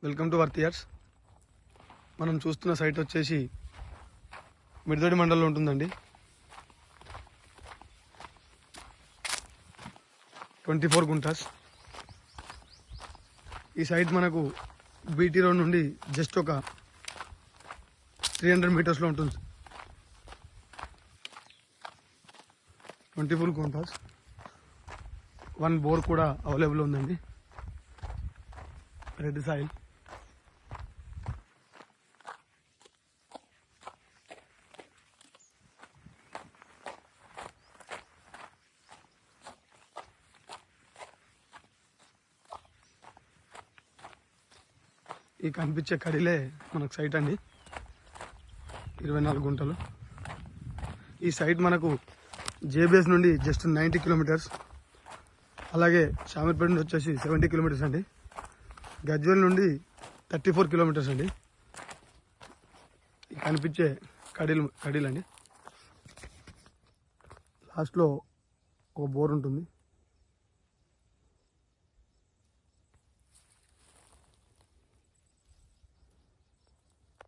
Welcome to వర్తియర్స్. మనం చూస్తున్న site వచ్చేసి మిర్దడి మండలంలో ఉంటుందండి. 24 గుంటాస్. ఈ సైట్ మనకు బీటీ రోడ్ నుండి జస్ట్ ఒక 300 మీటర్స్లో ఉంటుంది. 24 గుంటాస్. 1 బోర్ కూడా అవైలబుల్ ఉందండి. Red soil. ఈ కనిపించే కడిలే మనకు సైట్ అండి. 24 గుంటలు. ఈ సైట్ మనకు జేబీఎస్ నుండి జస్ట్ 90 కిలోమీటర్స్. అలాగే షామీర్పేట నుండి వచ్చేసి 70 కిలోమీటర్స్ అండి. గజ్వేల్ నుండి 34 కిలోమీటర్స్ అండి. ఈ కనిపించే కడీలండి. లాస్ట్లో ఒక బోర్ ఉంటుంది.